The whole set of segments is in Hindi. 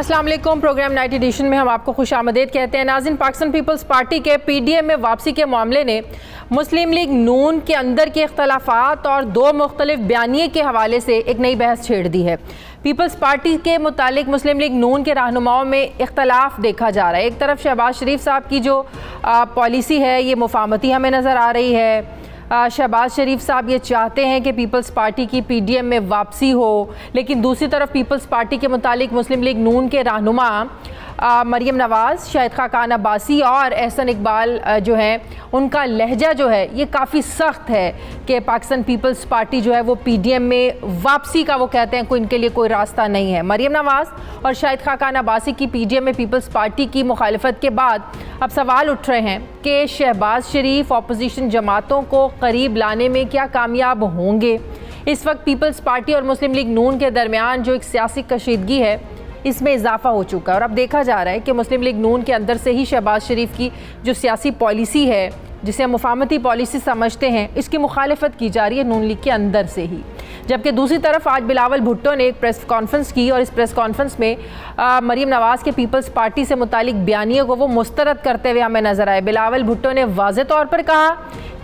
अस्सलाम वालेकुम। प्रोग्राम नाइट एडिशन में हम आपको खुश आमदीद कहते हैं। नाज़रीन, पाकिस्तान पीपल्स पार्टी के पीडीएम में वापसी के मामले ने मुस्लिम लीग नून के अंदर के इख्तलाफात और दो मुख्तलिफ बयानिए के हवाले से एक नई बहस छेड़ दी है। पीपल्स पार्टी के मुतालिक मुस्लिम लीग नून के रहनुमाओं में इख्तलाफ देखा जा रहा है। एक तरफ शहबाज शरीफ साहब की जो पॉलिसी है ये मुफाहमती हमें नज़र आ रही है। शहबाज शरीफ साहब ये चाहते हैं कि पीपल्स पार्टी की पीडीएम में वापसी हो, लेकिन दूसरी तरफ पीपल्स पार्टी के मुतालिक मुस्लिम लीग नून के रहनुमा मरीम नवाज़, शाहिद खाकान अब्बासी और एहसन इकबाल जो हैं, उनका लहजा जो है ये काफ़ी सख्त है कि पाकिस्तान पीपल्स पार्टी जो है वो पीडीएम में वापसी का वो कहते हैं कोई इनके लिए कोई रास्ता नहीं है। मरीम नवाज़ और शाहिद खाकान अब्बासी की पीडीएम में पीपल्स पार्टी की मुखालफत के बाद अब सवाल उठ रहे हैं कि शहबाज शरीफ अपोजिशन जमातों को करीब लाने में क्या कामयाब होंगे। इस वक्त पीपल्स पार्टी और मुस्लिम लीग नून के दरमियान जो एक सियासी कशीदगी है इसमें इजाफा हो चुका है और अब देखा जा रहा है कि मुस्लिम लीग नून के अंदर से ही शहबाज शरीफ की जो सियासी पॉलिसी है, जिसे हम मुफाहमती पॉलिसी समझते हैं, इसकी मुखालफत की जा रही है नून लीग के अंदर से ही। जबकि दूसरी तरफ आज बिलावल भुट्टो ने एक प्रेस कॉन्फ्रेंस की और इस प्रेस कॉन्फ्रेंस में मरीम नवाज़ के पीपल्स पार्टी से मुतालिक बयानियों को वो मुस्तरद करते हुए हमें नजर आए। बिलावल भुट्टो ने वाज़ेह तौर पर कहा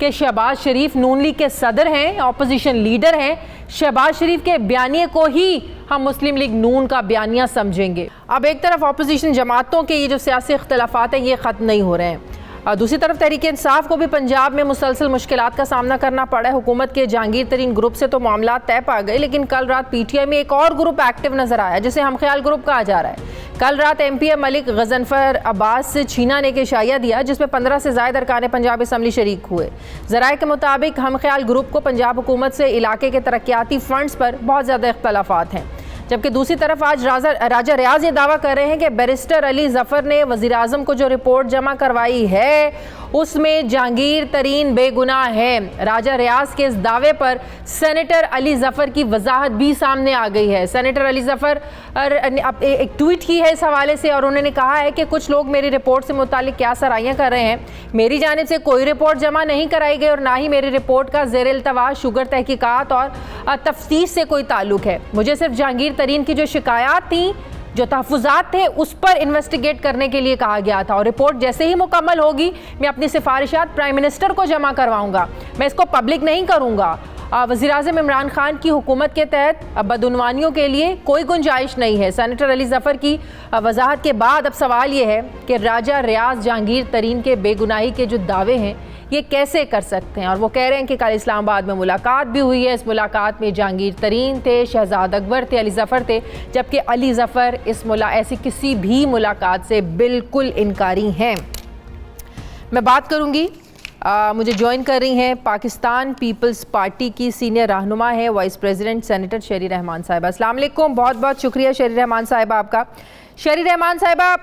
कि शहबाज शरीफ नून लीग के सदर हैं, अपोजिशन लीडर हैं। शहबाज शरीफ के बयानिए को ही हम मुस्लिम लीग नून का बयानिया समझेंगे। अब एक तरफ अपोजिशन जमातों के ये जो सियासी इख्तलाफात हैं ये ख़त्म नहीं हो रहे हैं, दूसरी तरफ तहरीक इंसाफ को भी पंजाब में मुसलसल मुश्किलात का सामना करना पड़ा है। हुकूमत के जहांगीर तरीन ग्रुप से तो मामला तय पा गए, लेकिन कल रात पीटीआई में एक और ग्रुप एक्टिव नजर आया जिसे हम ख्याल ग्रुप कहा जा रहा है। कल रात एमपीए मलिक गजनफर अब्बास छीना ने एक इशाया दिया जिसमें 15 से ज़ायद अरकान पंजाब असम्बली शरीक हुए। ज़राए के मुताबिक हम ख्याल ग्रुप को पंजाब हुकूमत से इलाके के तरक्याती फंड्स पर बहुत ज़्यादा इख्तलाफात हैं। जबकि दूसरी तरफ आज राजा रियाज ये दावा कर रहे हैं कि बैरिस्टर अली ज़फ़र ने वज़ीर आज़म को जो रिपोर्ट जमा करवाई है उसमें जहांगीर तरीन बेगुनाह है। राजा रियाज के इस दावे पर सेनेटर अली ज़फ़र की वजाहत भी सामने आ गई है। सेनेटर अली ज़फ़र एक ट्वीट की है इस हवाले से और उन्होंने कहा है कि कुछ लोग मेरी रिपोर्ट से मुतालिक क्या सराहियाँ कर रहे हैं। मेरी जानिब से कोई रिपोर्ट जमा नहीं कराई गई और ना ही मेरी रिपोर्ट का ज़ेर इल्तवा शुगर तहकीकात और तफ्तीश से कोई ताल्लुक है। मुझे सिर्फ जहांगीर तरीन की जो शिकायत थी, जो तहफ़्फ़ुज़ात थे, उस पर इन्वेस्टिगेट करने के लिए कहा गया था और रिपोर्ट जैसे ही मुकम्मल होगी मैं अपनी सिफारिशात प्राइम मिनिस्टर को जमा करवाऊंगा, मैं इसको पब्लिक नहीं करूंगा। वज़ीर आज़म इमरान खान की हुकूमत के तहत बदउनवानियों के लिए कोई गुंजाइश नहीं है। सेनेटर अली ज़फ़र की वजाहत के बाद अब सवाल ये है कि राजा रियाज जहांगीर तरीन के बेगुनाही के जो दावे हैं ये कैसे कर सकते हैं। और वो कह रहे हैं कि कल इस्लामाबाद में मुलाकात भी हुई है, इस मुलाकात में जहांगीर तरीन थे, शहजाद अकबर थे, अली ज़फ़र थे, जबकि अली ज़फ़र ऐसी किसी भी मुलाकात से बिल्कुल इनकारी हैं। मैं बात करूँगी, मुझे ज्वाइन कर रही हैं पाकिस्तान पीपल्स पार्टी की सीनियर रहनुमा है वाइस प्रेसिडेंट सेनेटर शेरी रहमान साहिबा। अस्सलाम वालेकुम, बहुत बहुत शुक्रिया शेरी रहमान साहिबा आपका। शेरी रहमान साहिबा,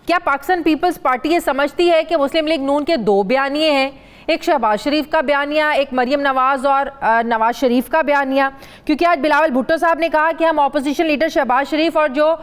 क्या पाकिस्तान पीपल्स पार्टी ये समझती है कि मुस्लिम लीग नून के दो बयानिए हैं, एक शहबाज शरीफ का बयानिया, एक मरीम नवाज़ और नवाज शरीफ का बयानिया? क्योंकि आज बिलावल भुट्टो साहब ने कहा कि हम अपोजिशन लीडर शहबाज शरीफ और जो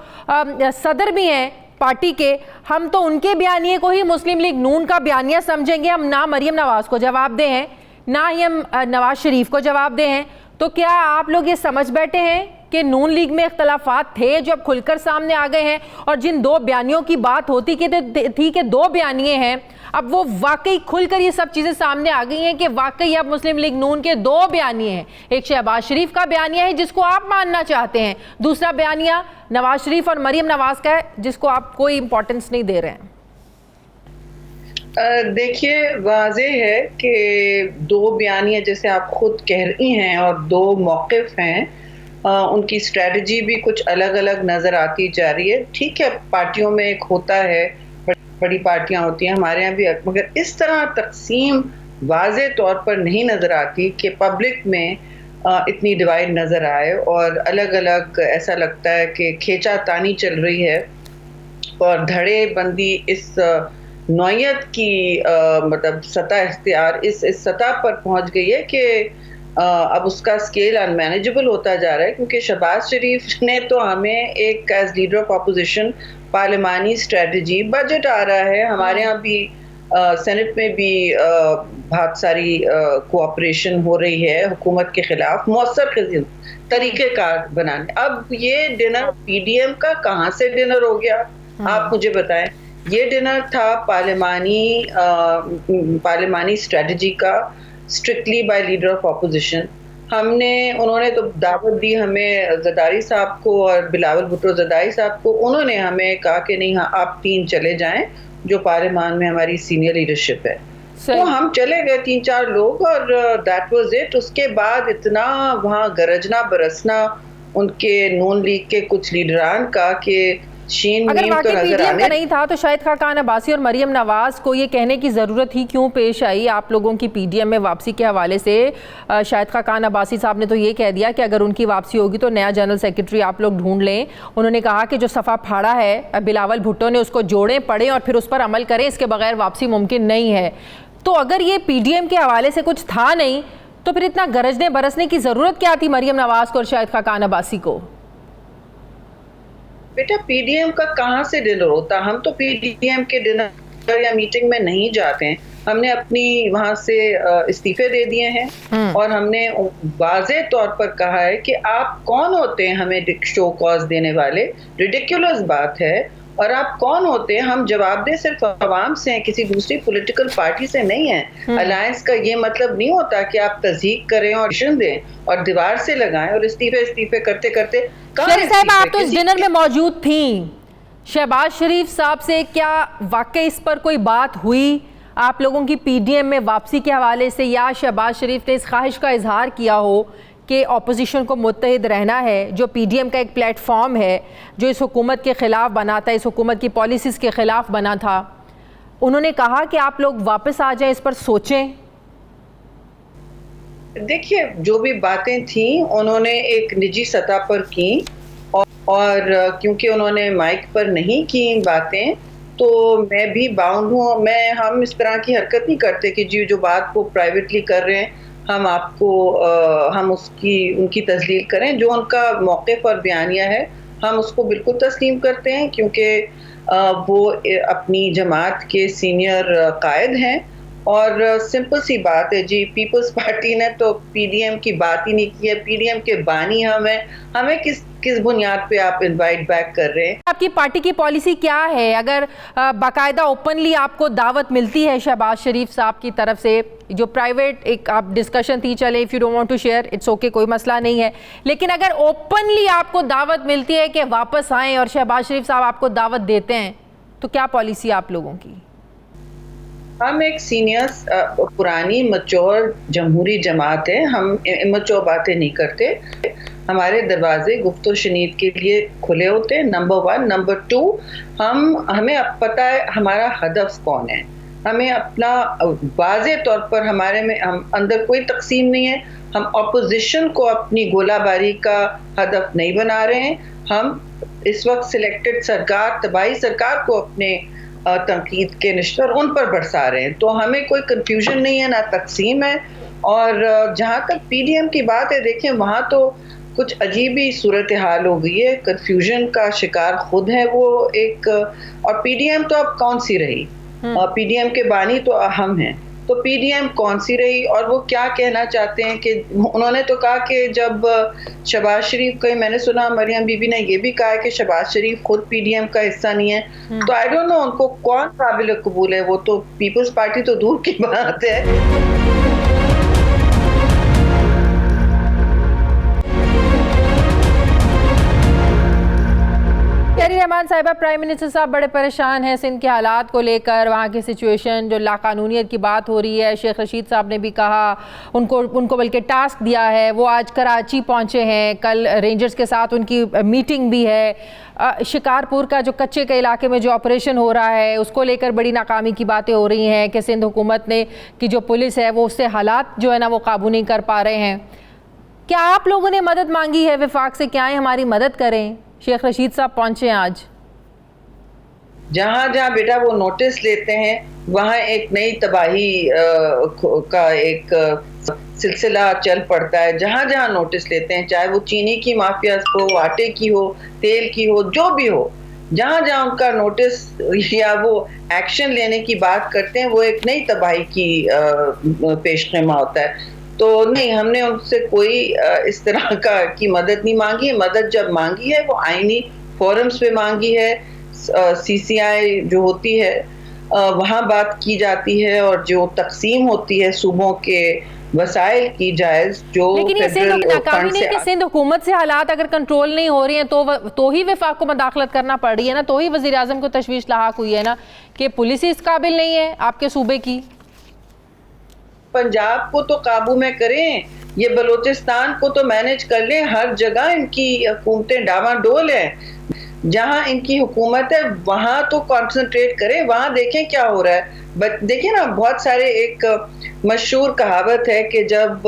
सदर भी हैं पार्टी के, हम तो उनके बयानिए को ही मुस्लिम लीग नून का बयानिया समझेंगे। हम ना मरीम नवाज़ को जवाब दे हैं, ना ही हम नवाज शरीफ को जवाब दे हैं। तो क्या आप लोग ये समझ बैठे हैं कि नून लीग में इख्तलाफात थे जो अब खुलकर सामने आ गए हैं और जिन दो बयानियों की बात होती थी कि दो बयानिए हैं, अब वो वाकई खुलकर ये सब चीज़ें सामने आ गई हैं कि वाकई अब मुस्लिम लीग नून के दो बयानिए हैं। एक शहबाज शरीफ का बयानिया है जिसको आप मानना चाहते हैं, दूसरा बयानिया नवाज शरीफ और मरीम नवाज का है जिसको आप कोई इंपॉर्टेंस नहीं दे रहे हैं। देखिए, वाज़ेह है कि दो बयानिया जैसे आप खुद कह रही हैं और दो मौक़िफ़ हैं, उनकी स्ट्रेटजी भी कुछ अलग अलग नज़र आती जा रही है। ठीक है, पार्टियों में एक होता है, बड़ी पार्टियां होती हैं, हमारे यहाँ भी, मगर इस तरह तकसीम वाज़ेह तौर पर नहीं नज़र आती कि पब्लिक में इतनी डिवाइड नज़र आए और अलग अलग ऐसा लगता है कि खींचा तानी चल रही है और धड़े बंदी इस नौयत की मतलब सतह इख्तियार इस सतह पर पहुँच गई है कि अब उसका स्केल अनमैनेजेबल होता जा रहा है। क्योंकि शहबाज शरीफ ने तो हमें एक as leader of opposition parliamentary strategy, budget आ रहा है, हमारे यहाँ भी सेनेट में भी बहुत सारी कोऑपरेशन हो रही है हुकूमत के खिलाफ मौसर तरीक़ेकार बनाने। अब ये डिनर पीडीएम का कहाँ से डिनर हो गया, आप मुझे बताएं। ये डिनर था पार्लिमानी स्ट्रेटजी का, strictly by leader of opposition. उन्होंने तो दावत दी हमें, ज़रदारी साहब को और बिलावल भुट्टो ज़रदारी साहब को। उन्होंने हमें कहा कि नहीं, हाँ आप 3 चले जाएं, जो पार्लियामान में हमारी सीनियर लीडरशिप है। तो हम चले गए 3-4 लोग और दैट वाज इट। उसके बाद इतना वहाँ गरजना बरसना उनके नून लीग के कुछ लीडरान का कि अगर वाकई पीडीएम का नहीं था तो शाहिद खाकान अब्बासी और मरियम नवाज को ये कहने की ज़रूरत ही क्यों पेश आई आप लोगों की पीडीएम में वापसी के हवाले से? शाहिद खाकान अब्बासी साहब ने तो ये कह दिया कि अगर उनकी वापसी होगी तो नया जनरल सेक्रेटरी आप लोग ढूंढ लें। उन्होंने कहा कि जो सफ़ा फाड़ा है बिलावल भुट्टो ने उसको जोड़ें, पढ़ें और फिर उस पर अमल करें, इसके बगैर वापसी मुमकिन नहीं है। तो अगर ये पीडीएम के हवाले से कुछ था नहीं तो फिर इतना गरजने बरसने की ज़रूरत क्या थी मरियम नवाज को और शाहिद खाकान अब्बासी को? बेटा पीडीएम का कहाँ से डिनर होता? हम तो पीडीएम के डिनर या मीटिंग में नहीं जाते हैं। हमने अपनी वहां से इस्तीफे दे दिए हैं और हमने वाज़े तौर पर कहा है कि आप कौन होते हैं हमें शो कॉज देने वाले। रिडिकुलस बात है। और आप कौन होते हैं? हम जवाब दे सिर्फ अवाम से हैं, किसी दूसरी पॉलिटिकल पार्टी से नहीं है। अलायंस का ये मतलब नहीं होता कि आप तज़हीक करें और डिसीजन दें और दीवार से लगाएं और इस्तीफे करते करते। साहब आप तो इस डिनर में मौजूद थी, शहबाज शरीफ साहब से क्या वाकई इस पर कोई बात हुई आप लोगों की पीडीएम में वापसी के हवाले से, या शहबाज शरीफ ने इस ख्वाहिश का इजहार किया हो कि ऑपोजिशन को मुत्तहिद रहना है, जो पीडीएम का एक प्लेटफॉर्म है जो इस हुकूमत के ख़िलाफ़ बना था, इस हुकूमत की पॉलिसीज़ के ख़िलाफ़ बना था? उन्होंने कहा कि आप लोग वापस आ जाएं, इस पर सोचें। देखिए, जो भी बातें थी उन्होंने एक निजी सतह पर की और क्योंकि उन्होंने माइक पर नहीं की बातें तो मैं भी बाउंड हूँ। हम इस तरह की हरकत नहीं करते कि जी जो बात को प्राइवेटली कर रहे हैं हम उनकी तस्लील करें। जो उनका मौक़िफ़ और बयानिया है हम उसको बिल्कुल तस्लीम करते हैं, क्योंकि वो अपनी जमात के सीनियर कायद हैं। और सिंपल सी बात है जी, पीपल्स पार्टी ने तो पीडीएम की बात ही नहीं की है। पीडीएम के बानी हमें किस बुनियाद पे आप इनवाइट बैक कर रहे हैं? आपकी पार्टी की पॉलिसी क्या है? अगर बाकायदा ओपनली आपको दावत मिलती है शहबाज शरीफ साहब की तरफ से, जो प्राइवेट एक आप डिस्कशन थी, चले if you don't want to share it's okay, कोई मसला नहीं है, लेकिन अगर ओपनली आपको दावत मिलती है कि वापस आएँ और शहबाज शरीफ साहब आपको दावत देते हैं, तो क्या पॉलिसी आप लोगों की? हम एक सीनियर पुरानी मच्योर जमहूरी जमात है। हम इमैच्योर बातें नहीं करते। हमारे दरवाजे गुफ्तो शनीद के लिए खुले होते हैं, नंबर 1। नंबर 2, हमें अब पता है हमारा हदफ कौन है। हमें अपना वाज़े तौर पर हम अंदर कोई तकसीम नहीं है। हम अपोजिशन को अपनी गोलाबारी का हदफ नहीं बना रहे हैं। हम इस वक्त सिलेक्टेड सरकार, तबाही सरकार को अपने तनकीद के निश्तर उन पर बरसा रहे हैं। तो हमें कोई कंफ्यूजन नहीं है, ना तकसीम है। और जहाँ तक पीडीएम की बात है, देखें वहाँ तो कुछ अजीब ही सूरत हाल हो गई है। कंफ्यूजन का शिकार खुद है वो एक। और पीडीएम तो अब कौन सी रही? पीडीएम के बानी तो हम हैं, तो पीडीएम कौन सी रही? और वो क्या कहना चाहते हैं कि उन्होंने तो कहा कि जब शहबाज शरीफ को, मैंने सुना मरियम बीबी ने ये भी कहा है कि शहबाज शरीफ खुद पीडीएम का हिस्सा नहीं है। तो आई डोंट नो उनको कौन काबिल कबूल है। वो तो पीपल्स पार्टी तो दूर की बात है। रहमान साहिबा, प्राइम मिनिस्टर साहब बड़े परेशान हैं सिंध के हालात को लेकर, वहाँ की सिचुएशन, जो लाकानूनियत की बात हो रही है। शेख रशीद साहब ने भी कहा, उनको बल्कि टास्क दिया है, वो आज कराची पहुँचे हैं, कल रेंजर्स के साथ उनकी मीटिंग भी है। शिकारपुर का जो कच्चे के इलाके में जो ऑपरेशन हो रहा है उसको लेकर बड़ी नाकामी की बातें हो रही हैं कि सिंध हुकूमत ने की जो पुलिस है वो उससे हालात जो है ना वो काबू नहीं कर पा रहे हैं। क्या आप लोगों ने मदद मांगी है विफाक से? क्या हमारी मदद करें? शेख रशीद साहब पहुंचे आज। जहाँ जहाँ बेटा वो नोटिस लेते हैं वहाँ एक नई तबाही का एक सिलसिला चल पड़ता है। जहाँ जहाँ नोटिस लेते हैं, चाहे वो चीनी की माफिया हो, आटे की हो, तेल की हो, जो भी हो, जहां जहां उनका नोटिस या वो एक्शन लेने की बात करते हैं, वो एक नई तबाही की पेशखैमा होता है। तो नहीं, हमने उनसे कोई इस तरह की मदद नहीं मांगी है। मदद जब मांगी है वो आईनी फोरम्स पे मांगी है, CCI जो होती है वहाँ बात की जाती है, और जो तकसीम होती है सूबों के वसाइल की जायज जो लेकिन ये सिंध नाकामी नहीं कि सिंध हुकूमत से हालात अगर कंट्रोल नहीं हो रही हैं तो ही वफाक को मदाखलत करना पड़ रही है ना, तो ही वज़ीर आज़म को तशवीश लाहक हुई है ना कि पुलिस ही इस काबिल नहीं है आपके सूबे की। पंजाब को तो काबू में करें, ये बलूचिस्तान को तो मैनेज कर लें। हर जगह इनकी हुकूमतें डामाडोल हैं। जहां इनकी हुकूमत है वहां तो कंसंट्रेट करें, वहां देखें क्या हो रहा है। देखिए ना, बहुत सारे, एक मशहूर कहावत है कि जब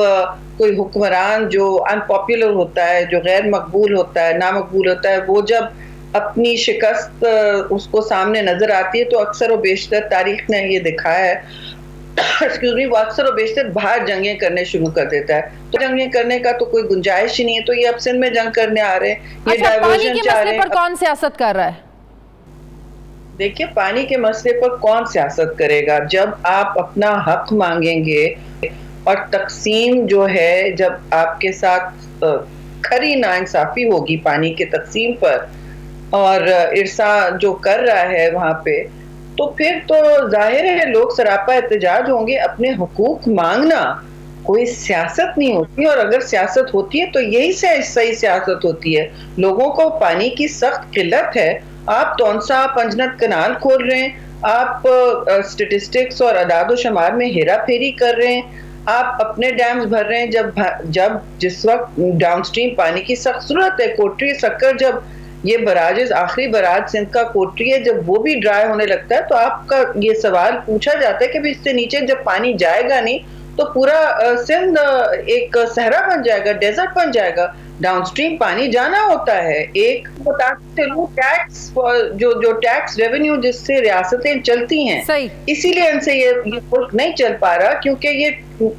कोई हुक्मरान जो अनपॉपुलर होता है, जो गैर मकबूल होता है, नामकबूल होता है, वो जब अपनी शिकस्त उसको सामने नजर आती है तो अक्सर और बेशतर तारीख ने ये दिखाया है वो अक्सर और बेशतर बाहर जंगें करने शुरू कर देता है। तो जंगें करने का तो कोई गुंजाइश ही नहीं है। तो ये अब सिंध में जंग करने आ रहे हैं, ये डाइवर्जन चाह रहे हैं। पर कौन सियासत कर रहा है? देखिए, पानी के मसले पर कौन सियासत करेगा? जब आप अपना हक मांगेंगे और तकसीम जो है, जब आपके साथ खरी नाइंसाफी होगी पानी के तकसीम पर, और इरसा जो कर रहा है वहां पे, तो फिर तो जाहिर है लोग सरापा एहतजाज होंगे। अपने हुकूक मांगना कोई सियासत नहीं होती, और अगर सियासत होती है तो यही से सही सियासत होती है। लोगों को पानी की सख्त किल्लत है। आप तौनसा पंजनत कनाल खोल रहे हैं, आप स्टेटिस्टिक्स और अदाद शुमार में हेरा फेरी कर रहे हैं, आप अपने डैम्स भर रहे हैं जब जिस वक्त डाउनस्ट्रीम पानी की सख्त जरूरत है। कोटरी सक्कर, जब ये बराजेस, आखिरी बराज सिंध का कोटरी है, जब वो भी ड्राई होने लगता है तो आपका ये सवाल पूछा जाता है कि इससे नीचे जब पानी जाएगा नहीं तो पूरा सिंध एक सहरा बन जाएगा, डेजर्ट बन जाएगा। डाउनस्ट्रीम पानी जाना होता है। एक टैक्स, जो टैक्स रेवेन्यू जिससे रियासतें चलती हैं, इसीलिए इनसे ये मुल्क नहीं चल पा रहा, क्योंकि ये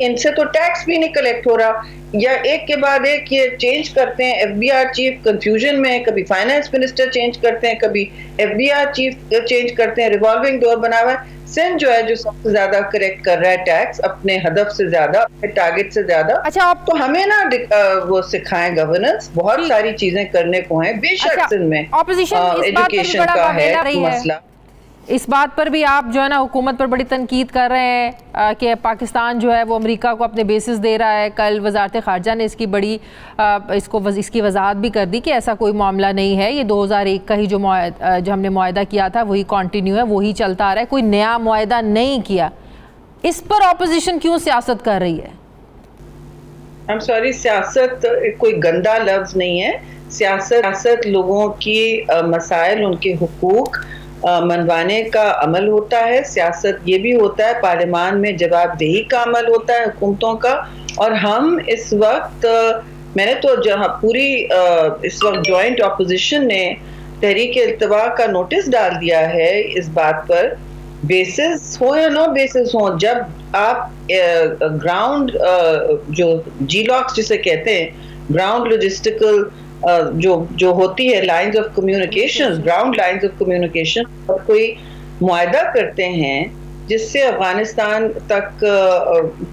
इनसे तो टैक्स भी नहीं कलेक्ट हो रहा। या एक के बाद एक ये चेंज करते हैं। FBR चीफ कंफ्यूजन में, कभी फाइनेंस मिनिस्टर चेंज करते हैं, कभी FBR चीफ चेंज करते हैं, रिवॉल्विंग डोर बना हुआ है। सिंध जो है जो सबसे ज्यादा करेक्ट कर रहा है टैक्स, अपने हदफ से ज्यादा, अपने टारगेट से ज्यादा। अच्छा, आप तो हमें ना वो सिखाएं गवर्नेंस, बहुत सारी चीजें करने को हैं। बेशक सिंध में एजुकेशन का है मसला। इस बात पर भी आप जो है ना हुकूमत पर बड़ी तनकीद कर रहे हैं कि पाकिस्तान जो है वो अमेरिका को अपने बेसिस दे रहा है। कल वजारत ख़ारजा ने इसकी बड़ी इसकी वजाहत भी कर दी कि ऐसा कोई मामला नहीं है। ये 2001 का ही जो हमने मुआहदा किया था वही कंटिन्यू है, वही चलता आ रहा है, कोई नया मुआहदा नहीं किया। इस पर ऑपोजिशन क्यों सियासत कर रही है? आई एम सॉरी, सियासत कोई गंदा लफ्ज नहीं है। सियासत लोगों की मसाइल, उनके हुकूक मनवाने का अमल होता है। सियासत ये भी होता है, पार्लियामान में जवाबदेही का अमल होता है हुकूमतों का। और हम इस वक्त, मैंने तो जहाँ पूरी इस वक्त जॉइंट ऑपोजिशन ने तहरीक इल्तवा का नोटिस डाल दिया है इस बात पर, बेसिस हो या नो बेसिस हो, जब आप ग्राउंड जो GLOCs जिसे कहते हैं, ग्राउंड लॉजिस्टिकल जो होती है lines of communication, ground lines of communication, और कोई मुआहदा करते हैं जिससे अफगानिस्तान तक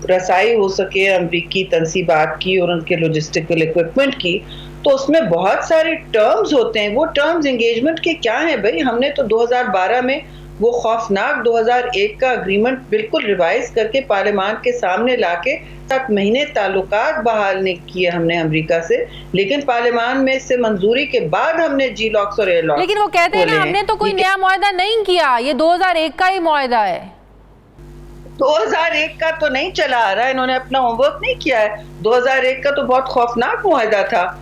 रसाई हो सके अमरीकी तनसीबात की और उनके लॉजिस्टिकल इक्विपमेंट की, तो उसमें बहुत सारे टर्म्स होते हैं। वो टर्म्स एंगेजमेंट के क्या हैं भाई? हमने तो 2012 में वो खौफनाक 2001 का अग्रीमेंट बिल्कुल रिवाइज करके पार्लियामान के सामने लाके 7 महीने ताल्लुकात बहाल नहीं किए हमने अमेरिका से, लेकिन पार्लियामान में इससे मंजूरी के बाद हमने GLOCs और एयरलॉक्स। लेकिन वो कहते हैं ना हमने तो कोई नया मुआहदा नहीं किया, ये 2001 का ही मुआहदा है। 2001 का तो नहीं चला आ रहा है, इन्होंने अपना होमवर्क नहीं किया है। 2001 का तो बहुत खौफनाक मुआहदा था,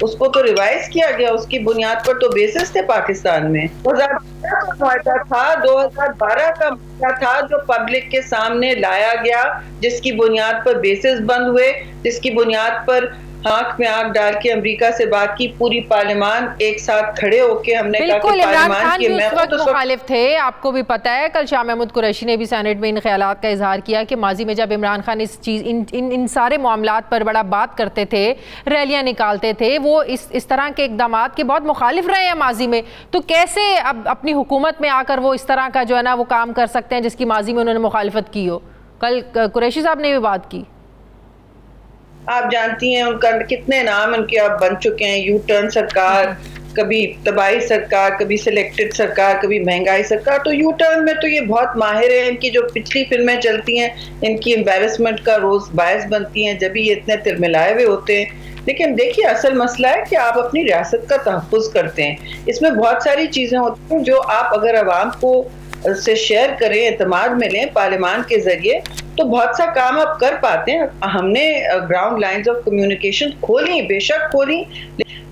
उसको तो रिवाइज किया गया, उसकी बुनियाद पर तो बेसिस थे पाकिस्तान में। 2012 का मुआहदा था, 2012 का मुआहदा था जो पब्लिक के सामने लाया गया, जिसकी बुनियाद पर बेसिस बंद हुए, जिसकी बुनियाद पर आंख में आंख डाल के अमेरिका से बात की, पूरी पार्लियामान एक साथ खड़े होके हमने कहा बिल्कुल, कि इमरान पार्लियामान खान की भी मैं उस वक्त मुखालिफ थे, आपको भी पता है। कल शाह महमूद कुरैशी ने भी सेनेट में इन ख्यालात का इजहार किया कि माजी में जब इमरान खान इस चीज़ इन सारे मामलात पर बड़ा बात करते थे, रैलियां निकालते थे, वो इस तरह के इकदाम के बहुत मुखालिफ रहे हैं माजी में, तो कैसे अब अपनी हुकूमत में आकर वो इस तरह का जो है ना वो काम कर सकते हैं जिसकी माजी में उन्होंने मुखालिफत की हो? कल कुरैशी साहब ने भी बात की। आप जानती हैं उनका कितने नाम उनके अब बन चुके हैं, यू टर्न सरकार, कभी तबाही सरकार, कभी सिलेक्टेड सरकार, कभी महंगाई सरकार। तो यू टर्न में तो ये बहुत माहिर है। इनकी जो पिछली फिल्में चलती हैं, इनकी एम्बेरसमेंट का रोज बायस बनती हैं, जब भी ये इतने तिरमिलाए हुए होते हैं। लेकिन देखिए, असल मसला है कि आप अपनी रियासत का तहफ़्फ़ुज़ करते हैं। इसमें बहुत सारी चीज़ें होती हैं जो आप अगर अवाम को से शेयर करें, एतमाद में लें पार्लियामान के जरिए, तो बहुत सा काम आप कर पाते हैं। हमने ग्राउंड लाइंस ऑफ कम्युनिकेशन खोली, बेशक खोली,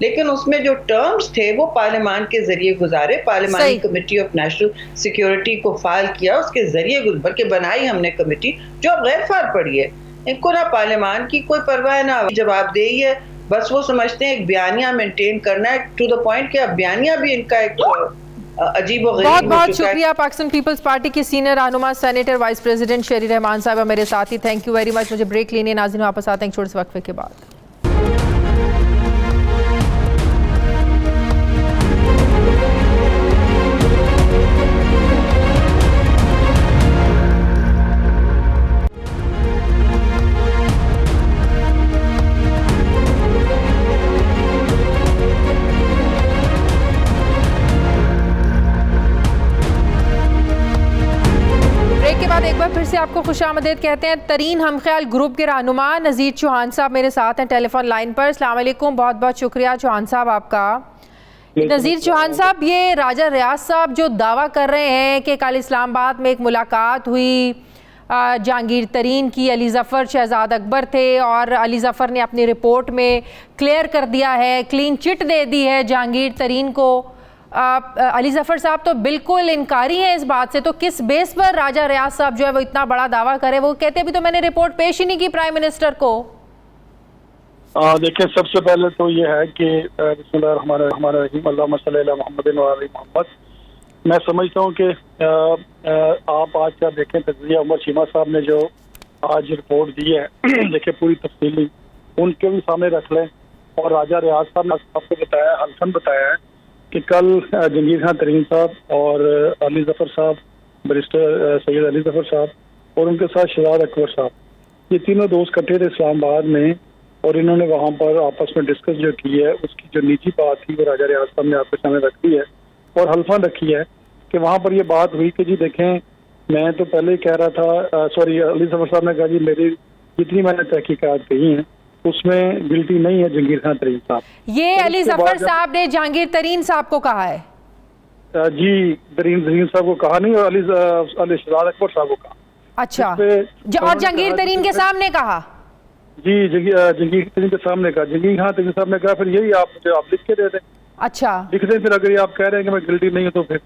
लेकिन उसमें जो टर्म्स थे वो पार्लियामान के जरिए गुजारे। Parliamentary committee of national security को फाइल किया, उसके जरिए बल्कि बनाई हमने कमेटी, जो अब गैर फार पड़ी है। इनको ना पार्लियामान की कोई परवाह ना जवाबदेही है, बस वो समझते हैं एक बयानिया मेंटेन करना है, टू द पॉइंट कि अब बयानिया भी इनका एक अजीब और बहुत बहुत शुक्रिया। पाकिस्तान पीपल्स पार्टी की सीनियर रहनुमा सेनेटर वाइस प्रेसिडेंट शेरी रहमान साहब मेरे साथ ही, थैंक यू वेरी मच। मुझे ब्रेक लेने नाज़रीन वापस आते हैं छोटे से वक्फे के बाद। एक बार फिर से आपको खुशामदीद कहते हैं। तरीन हमख्याल ग्रुप के रहनुमा नज़ीर चौहान साहब मेरे साथ हैं टेलीफोन लाइन पर। अस्सलाम वालेकुम, बहुत बहुत शुक्रिया चौहान साहब आपका। नज़ीर चौहान साहब, ये राजा रियाज साहब जो दावा कर रहे हैं कि कल इस्लामाबाद में एक मुलाकात हुई जहांगीर तरीन की, अली ज़फ़र शहजाद अकबर थे और अली ज़फ़र ने अपनी रिपोर्ट में क्लियर कर दिया है, क्लीन चिट दे दी है जहांगीर तरीन को। अली ज़फ़र साहब तो बिल्कुल इनकारी हैं इस बात से, तो किस बेस पर राजा रियाज साहब जो है वो इतना बड़ा दावा करे? वो कहते अभी तो मैंने रिपोर्ट पेश ही नहीं की प्राइम मिनिस्टर को। देखिए, सबसे पहले तो ये है कि बिस्मिल्लाहिर्रहमानिर्रहीम, अल्लाहुम्मा सल्ली अला मुहम्मदिन व आलि मुहम्मद। मैं समझता हूँ कि आप आज क्या देखें, तज़किया उमर चीमा साहब ने जो आज रिपोर्ट दी है देखिए पूरी तफसीली उनके भी सामने रख लें। और राजा रियाज साहब ने आपको बताया, हल्फन बताया है कि कल जहांगीर खान तरीन साहब और अली ज़फ़र साहब, बैरिस्टर सैयद अली ज़फ़र साहब और उनके साथ शहजाद अकबर साहब, ये तीनों दोस्त इकट्ठे थे इस्लामाबाद में, और इन्होंने वहाँ पर आपस में डिस्कस जो की है, उसकी जो निजी बात थी वो राजा रियाज साहब ने आपके सामने रख दी है और हल्फा रखी है कि वहाँ पर ये बात हुई कि जी देखें, मैं तो पहले ही कह रहा था, अली ज़फ़र साहब ने कहा जी मेरी जितनी मैंने तहकीकात कही हैं उसमें गिल्टी नहीं है जहांगीर खान तरीन साहब। ये अली ज़फ़र साहब ने जहांगीर तरीन साहब को कहा है? जी, तरीन साहब को कहा नहीं, और अली शहजाद अकबर साहब को कहा। अच्छा, और जहांगीर तरीन के सामने कहा? जी, जहांगीर तरीन के सामने कहा। जहांगीर खान तरीन साहब ने कहा फिर यही आप लिख के दे दें। अच्छा, लिख दें फिर, अगर ये आप कह रहे हैं कि मैं गिल्टी नहीं हूँ तो फिर।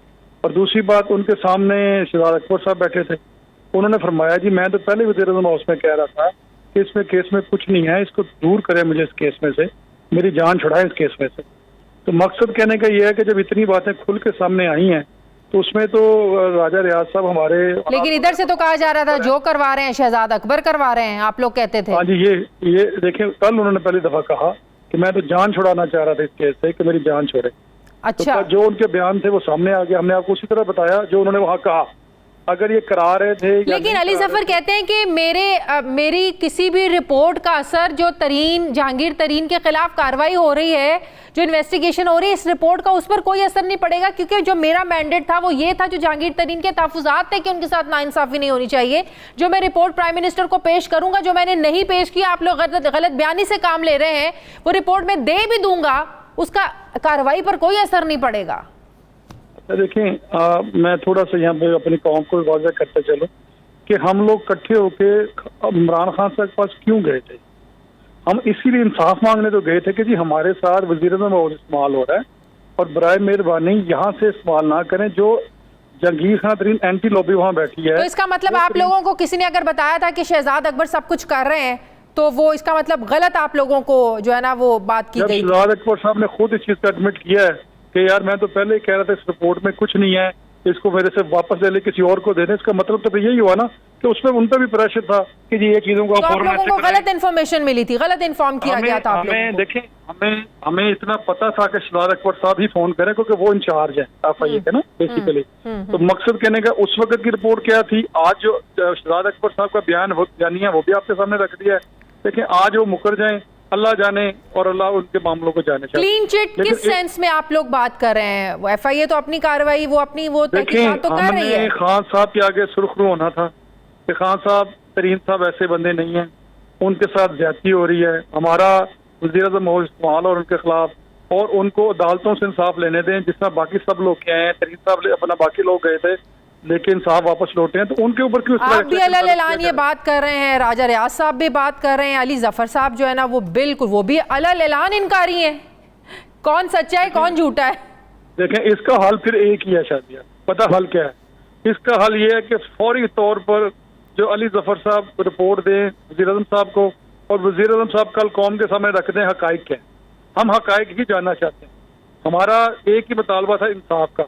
और दूसरी बात, उनके सामने शहजाद अकबर साहब बैठे थे, उन्होंने फरमाया जी मैं तो पहले वज़ीर-ए-आज़म हाउस में कह रहा था कि इसमें केस में कुछ नहीं है, इसको दूर करें मुझे इस केस में से, मेरी जान छुड़ाएं इस केस में से। तो मकसद कहने का ये है कि जब इतनी बातें खुल के सामने आई हैं तो उसमें तो राजा रियाज साहब हमारे, लेकिन इधर से तो कहा जा रहा था जो करवा रहे हैं शहजाद अकबर करवा रहे हैं, आप लोग कहते थे। हाँ जी, ये देखें, कल उन्होंने पहली दफा कहा कि मैं तो जान छुड़ाना चाह रहा था इस केस से, कि मेरी जान छोड़े। अच्छा, तो जो उनके बयान थे वो सामने आ गया, हमने आपको उसी तरह बताया जो उन्होंने वहाँ कहा। अगर ये करा रहे थे, लेकिन अली ज़फ़र कहते हैं कि मेरी किसी भी रिपोर्ट का असर जो जहांगीर तरीन के खिलाफ कार्रवाई हो रही है, जो इन्वेस्टिगेशन हो रही है, इस रिपोर्ट का उस पर कोई असर नहीं पड़ेगा, क्योंकि जो मेरा मैंडेट था वो ये था, जो जहांगीर तरीन के तहफ़्फ़ुज़ात थे कि उनके साथ नाइंसाफ़ी नहीं होनी चाहिए, जो मैं रिपोर्ट प्राइम मिनिस्टर को पेश करूंगा, जो मैंने नहीं पेश किया, आप लोग गलत बयानी से काम ले रहे हैं, वो रिपोर्ट में दे भी दूंगा, उसका कार्रवाई पर कोई असर नहीं पड़ेगा। देखें, मैं थोड़ा सा यहाँ पे अपनी कौम को वाज़ह करते चलूं कि हम लोग इकट्ठे होके इमरान खान साहब के पास क्यों गए थे। हम इसीलिए इंसाफ मांगने तो गए थे कि जी हमारे साथ वज़ीर-ए-आज़म इस्तेमाल हो रहा है और बराए मेहरबानी यहाँ से इस्तेमाल ना करें। जो जहांगीर खान तरीन एंटी लॉबी वहाँ बैठी है, तो इसका मतलब आप लोगों को किसी ने अगर बताया था कि शहजाद अकबर सब कुछ कर रहे हैं, तो वो इसका मतलब गलत आप लोगों को जो है ना वो बात की गई। शहजाद अकबर साहब ने खुद इस चीज का एडमिट किया है कि यार मैं तो पहले ही कह रहा था इस रिपोर्ट में कुछ नहीं है, इसको मेरे से वापस ले ले, किसी और को देने। इसका मतलब तो यही हुआ ना कि उसमें उन पर भी प्रेशर था कि ये चीजों को तो आप लोगों को गलत इन्फॉर्मेशन मिली थी, गलत इन्फॉर्म किया गया था आप लोगों को। देखें, हमें इतना पता था कि शहजाद अकबर साहब ही फोन करें क्योंकि वो इंचार्ज है FIA के ना बेसिकली। तो मकसद कहने का उस वक्त की रिपोर्ट क्या थी, आज जो शहजाद अकबर साहब का बयान है वो भी आपके सामने रख दिया है। देखिए आज वो मुकर जाए अल्लाह जाने और अल्लाह उनके मामलों को जाने। क्लीन चिट किस सेंस में आप लोग बात कर रहे हैं? वो FIA तो अपनी कार्रवाई वो तहकीकात तो कर रही है। खान साहब के आगे सुरखरू होना था कि खान साहब तरीन साहब ऐसे बंदे नहीं हैं, उनके साथ ज्यादती हो रही है। हमारा वज़ीर-ए-आज़म मोहसिन इस्माइल और उनके खिलाफ, और उनको अदालतों से इंसाफ लेने दें जिस तरह बाकी सब लोग के हैं। तरीन साहब अपना बाकी लोग गए थे लेकिन साहब वापस लौटे हैं, तो उनके ऊपर क्यों आप भी अलल-ऐलान ये बात कर रहे हैं, राजा रियाज साहब भी बात कर रहे हैं, अली जफर साहब जो है ना वो बिल्कुल वो भी अलल-ऐलान इनकारी हैं। कौन सच्चा है कौन झूठा है? देखें इसका हल फिर एक ही है शादिया, पता हल क्या है? इसका हल ये है कि फौरी तौर पर जो अली जफर साहब रिपोर्ट दें वज़ीर-ए-आज़म साहब को, और वज़ीर-ए-आज़म साहब कल कौम के सामने रख दें हकाइक क्या है। हम हकाइक ही जानना चाहते हैं। हमारा एक ही मुतालबा था इंसाफ का,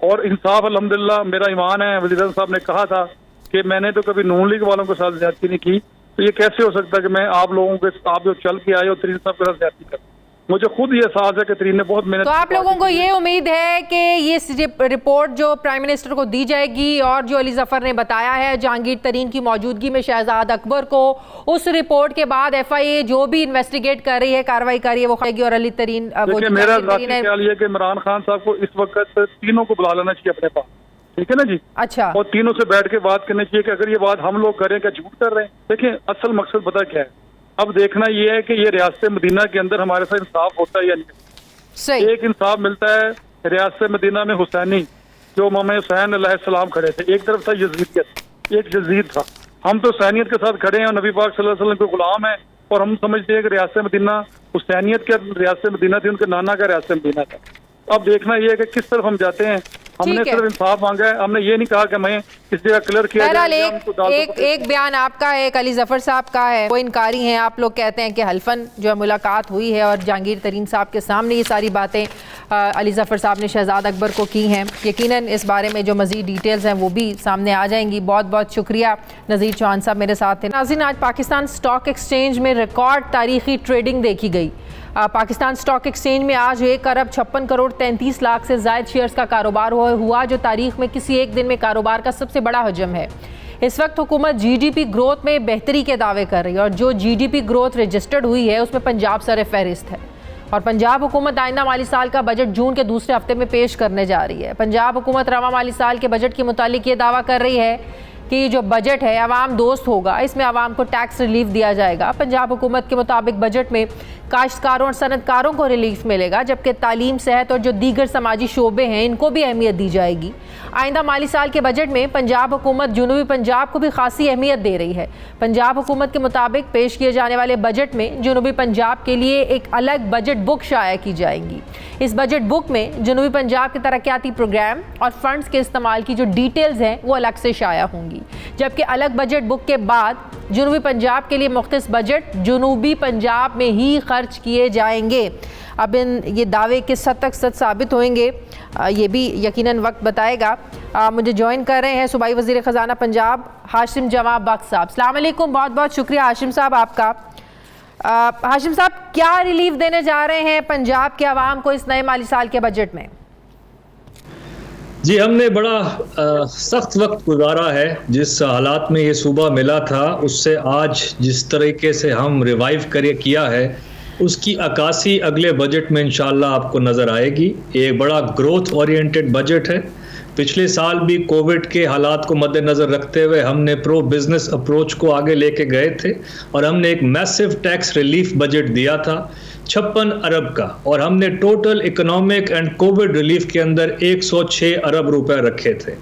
और इंसाफ अल्हम्दुलिल्लाह मेरा ईमान है। वज़ीर-ए-आज़म साहब ने कहा था कि मैंने तो कभी नून लीग वालों के साथ ज्यादती नहीं की, तो ये कैसे हो सकता है कि मैं आप लोगों के आप जो चल के आए हो तरीन साहब के साथ ज्यादती कर। मुझे खुद ये एहसास है कि तरीन ने बहुत मेहनत। तो आप लोगों को ये उम्मीद है कि ये रिपोर्ट जो प्राइम मिनिस्टर को दी जाएगी, और जो अली जफर ने बताया है जहांगीर तरीन की मौजूदगी में शहजाद अकबर को, उस रिपोर्ट के बाद FIA जो भी इन्वेस्टिगेट कर रही है कार्रवाई कर रही है वो करेगी। और अली तरीन मेरा ख्याल ये कि इमरान खान साहब को इस वक्त तीनों को बुला लेना चाहिए अपने पास, ठीक है ना जी। अच्छा, और तीनों से बैठ के बात करनी चाहिए कि अगर ये बात हम लोग करें क्या झूठ कर रहे हैं। देखिए असल मकसद पता क्या है, अब देखना ये है कि ये रियासत मदीना के अंदर हमारे साथ इंसाफ होता है या नहीं। सही। एक इंसाफ मिलता है रियासत मदीना में हुसैनी जो इमाम हुसैन अलैहिस्सलाम खड़े थे, एक तरफ था यजीदियत, एक यजीद था। हम तो हुसैनियत के साथ खड़े हैं और नबी पाक सल्लल्लाहु अलैहि वसल्लम के गुलाम है, और हम समझते हैं कि रियासत मदीना हुसैनियत का रियासत मदीना थी, उनके नाना का रियासत मदीना था। अब देखना ये है कि किस तरफ हम जाते हैं। हमने सिर्फ इंसाफ मांगा है, हमने ये नहीं कहा कि मैं इस जगह क्लियर किया जाए। एक बयान आपका है, एक अली जफर साहब का है, वो इनकारी हैं। आप लोग कहते हैं कि हल्फन जो है मुलाकात हुई है और जहांगीर तरीन साहब के सामने ये सारी बातें अली जफर साहब ने शहजाद अकबर को की हैं। यकीनन इस बारे में जो मज़ीद डिटेल्स हैं वो भी सामने आ जाएंगी। बहुत बहुत शुक्रिया नज़ीर चौहान साहब मेरे साथ थे। नाज़रीन, आज पाकिस्तान स्टॉक एक्सचेंज में रिकॉर्ड तारीखी ट्रेडिंग देखी गई। पाकिस्तान स्टॉक एक्सचेंज में आज 1,56,33,00,000 से ज़ायद शेयर्स का कारोबार हुआ, जो तारीख में किसी एक दिन में कारोबार का सबसे बड़ा हजम है। इस वक्त हुकूमत GDP ग्रोथ में बेहतरी के दावे कर रही है, और जो GDP ग्रोथ रजिस्टर्ड हुई है उसमें पंजाब सर फहरिस्त है। और पंजाब हुकूमत आइंदा माली साल का बजट जून के दूसरे हफ्ते में पेश करने जा रही है। पंजाब हुकूमत रवा माली साल के बजट के मुतालिक ये दावा कर रही है कि ये जो बजट है आवाम दोस्त होगा, इसमें आवाम को टैक्स रिलीफ दिया जाएगा। पंजाब हुकूमत के मुताबिक बजट में काश्तकारों और सनतकारों को रिलीफ मिलेगा, जबकि तालीम, सेहत और जो दीगर समाजी शोबे हैं इनको भी अहमियत दी जाएगी। आइंदा माली साल के बजट में पंजाब हुकूमत जनूबी पंजाब को भी खासी अहमियत दे रही है। पंजाब हुकूमत के मुताबिक पेश किए जाने वाले बजट में जनूबी पंजाब के लिए एक अलग बजट बुक शाया की जाएगी। इस बजट बुक में जनूबी पंजाब के तरक्याती प्रोग्राम और फंड्स के इस्तेमाल की जो डिटेल्स हैं वो अलग से शाया होंगी, जबकि अलग बजट बुक के बाद जनूबी पंजाब के लिए मुख्तस बजट जनूबी पंजाब में ही खर्च किए जाएंगे। अब ये दावे किस हद तक सच साबित होंगे ये भी यकीनन वक्त बताएगा। मुझे ज्वाइन कर रहे हैं सूबाई वज़ीर ख़जाना पंजाब हाशिम जवाब बख्श साहब। अस्सलाम वालेकुम, बहुत बहुत शुक्रिया हाशिम साहब आपका। हाशिम साहब, क्या रिलीफ देने जा रहे हैं पंजाब के अवाम को इस नए माली साल के बजट में? जी, हमने बड़ा सख्त वक्त गुजारा है। जिस हालात में ये सूबा मिला था उससे आज जिस तरीके से हम रिवाइव किया है उसकी अक्कासी अगले बजट में इंशाल्लाह आपको नज़र आएगी। एक बड़ा ग्रोथ ओरिएंटेड बजट है। पिछले साल भी कोविड के हालात को मद्देनज़र रखते हुए हमने प्रो बिज़नेस अप्रोच को आगे लेके गए थे और हमने एक मैसिव टैक्स रिलीफ बजट दिया था 56 अरब का, और हमने total economic and Covid relief के अंदर 106 अरब रुपए रखे थे।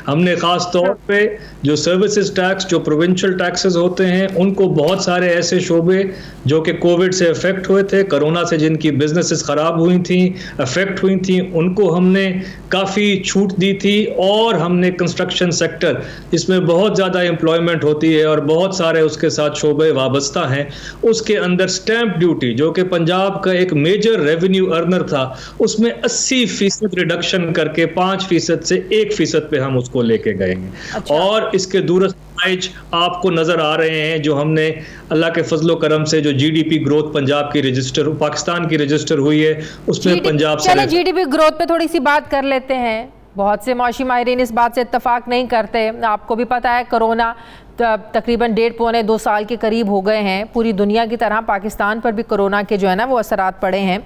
हमने ख़ास तौर पे जो सर्विसेज टैक्स, जो प्रोविंशियल टैक्सेस होते हैं, उनको बहुत सारे ऐसे शोबे जो कि कोविड से अफेक्ट हुए थे, कोरोना से जिनकी बिजनेसेस ख़राब हुई थी, अफेक्ट हुई थी, उनको हमने काफ़ी छूट दी थी। और हमने कंस्ट्रक्शन सेक्टर, जिसमें बहुत ज़्यादा एम्प्लॉयमेंट होती है और बहुत सारे उसके साथ शोबे वाबस्ता हैं, उसके अंदर स्टैंप ड्यूटी, जो कि पंजाब का एक मेजर रेवेन्यू अर्नर था, उसमें 80% रिडक्शन करके 5% से 1% पे हम उसको लेके गए हैं। अच्छा। और इसके दूरस्थ आपको नजर आ रहे हैं, जो हमने अल्लाह के फजलो करम से जो जीडीपी ग्रोथ पंजाब की रजिस्टर, पाकिस्तान की रजिस्टर हुई है, उसमें पंजाब से जीडीपी ग्रोथ पे थोड़ी सी बात कर लेते हैं। बहुत से मौशी माहिरीन इस बात से इत्तफाक नहीं करते। आपको भी पता है कोरोना तकरीबन 1.5-2 साल के करीब हो गए हैं। पूरी दुनिया की तरह पाकिस्तान पर भी कोरोना के जो है ना वो असरात पड़े हैं।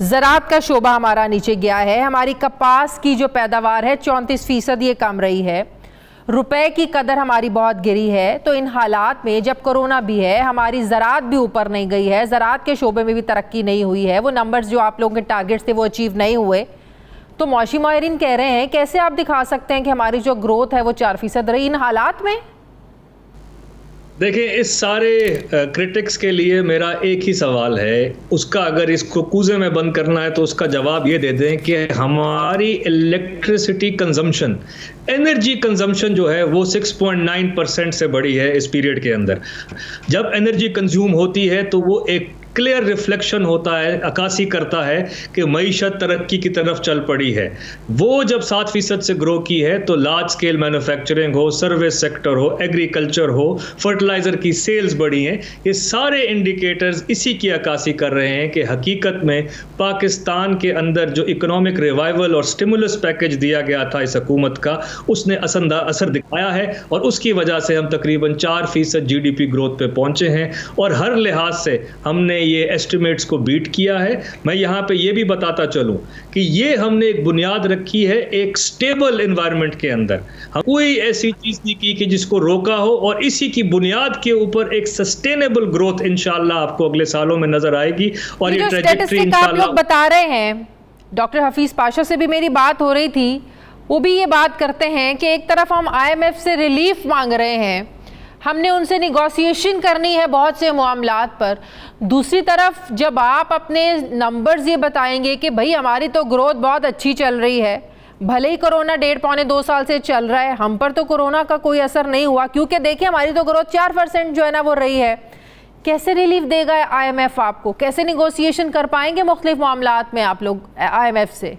ज़राअत का शोबा हमारा नीचे गया है। हमारी कपास की जो पैदावार है 34% ये कम रही है। रुपए की कदर हमारी बहुत गिरी है। तो इन हालात में जब कोरोना भी है, हमारी ज़राअत भी ऊपर नहीं गई है, ज़राअत के शोबे में भी तरक्की नहीं हुई है, वो नंबर्स जो आप लोगों के टारगेट्स थे वो अचीव नहीं हुए, तो मौशी माहिरीन कह रहे हैं कैसे आप दिखा सकते हैं कि हमारी जो ग्रोथ है वो 4% रही इन हालात में? देखिए, इस सारे क्रिटिक्स के लिए मेरा एक ही सवाल है, उसका अगर इसको कूजे में बंद करना है तो उसका जवाब ये दे दें कि हमारी इलेक्ट्रिसिटी कंजम्पशन, एनर्जी कंजम्पशन जो है वो 6.9% से बढ़ी है इस पीरियड के अंदर। जब एनर्जी कंज्यूम होती है तो वो एक क्लियर रिफ्लेक्शन होता है, अक्कासी करता है कि मईशत तरक्की की तरफ चल पड़ी है। वो जब 7% से ग्रो की है तो लार्ज स्केल मैन्युफैक्चरिंग हो, सर्विस सेक्टर हो, एग्रीकल्चर हो, फर्टिलाइज़र की सेल्स बढ़ी हैं। ये सारे इंडिकेटर्स इसी की अक्कासी कर रहे हैं कि हकीकत में पाकिस्तान के अंदर जो इकोनॉमिक रिवाइवल और स्टिमुलस पैकेज दिया गया था इस हुकूमत का, उसने असर दिखाया है और उसकी वजह से हम तकरीबन 4% जीडीपी ग्रोथ पे पहुंचे हैं। और हर लिहाज से हमने ये एस्टिमेट्स को बीट किया है। मैं यहाँ पे ये भी बताता चलूँ कि ये हमने एक बुनियाद रखी है एक स्टेबल एनवायरनमेंट के अंदर। हम कोई ऐसी चीज़ नहीं की कि जिसको रोका हो, और इसी की बुनियाद के ऊपर एक सस्टेनेबल ग्रोथ इंशाल्लाह आपको अगले सालों में नजर आएगी। और ये ट्रैजेक्टरी इंशाल्लाह आप लोग बता रहे हैं, डॉक्टर हफीज पाशा से भी मेरी बात हो रही थी, वो भी ये बात करते हैं कि एक तरफ हम IMF से रिलीफ मांग रहे हैं, हमने उनसे निगोशिएशन करनी है बहुत से मामलात पर, दूसरी तरफ जब आप अपने नंबर्स ये बताएंगे कि भाई हमारी तो ग्रोथ बहुत अच्छी चल रही है, भले ही कोरोना 1.5-2 साल से चल रहा है, हम पर तो कोरोना का कोई असर नहीं हुआ, क्योंकि देखिए हमारी तो ग्रोथ 4% जो है ना वो रही है। कैसे रिलीफ देगा IMF आपको? कैसे निगोशिएशन कर पाएंगे मुख्तलिफ मामलात में आप लोग IMF से?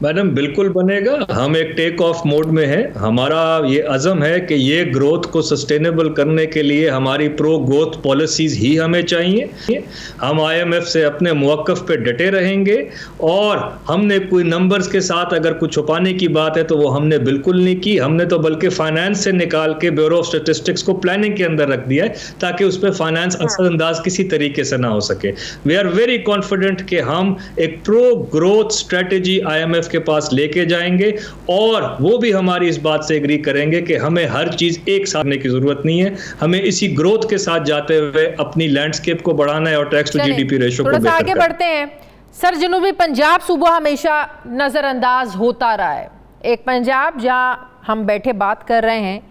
मैडम, बिल्कुल बनेगा। हम एक टेक ऑफ मोड में है। हमारा ये अज़म है कि ये ग्रोथ को सस्टेनेबल करने के लिए हमारी प्रो ग्रोथ पॉलिसीज़ ही हमें चाहिए। हम IMF से अपने मौक़िफ़ पे डटे रहेंगे, और हमने कोई नंबर्स के साथ अगर कुछ छुपाने की बात है तो वो हमने बिल्कुल नहीं की। हमने तो बल्कि फाइनेंस से निकाल के ब्यूरो ऑफ स्टैटिस्टिक्स को प्लानिंग के अंदर रख दिया है ताकि उस पर फाइनेंस असरअंदाज किसी तरीके से ना हो सके। वी आर वेरी कॉन्फिडेंट कि हम एक प्रो ग्रोथ स्ट्रेटजी IMF के पास लेके जाएंगे, और वो भी हमारी इस बात से एग्री करेंगे कि हमें हर चीज एक साथ करने की जरूरत नहीं है, हमें इसी ग्रोथ के साथ जाते हुए अपनी लैंडस्केप को बढ़ाना है और टैक्स टू जीडीपी रेशो को बेहतर आगे बढ़ते हैं। सर, जनूबी पंजाब सूबा हमेशा नजरअंदाज होता रहा है। एक पंजाब जहां हम बैठे बात कर रहे हैं,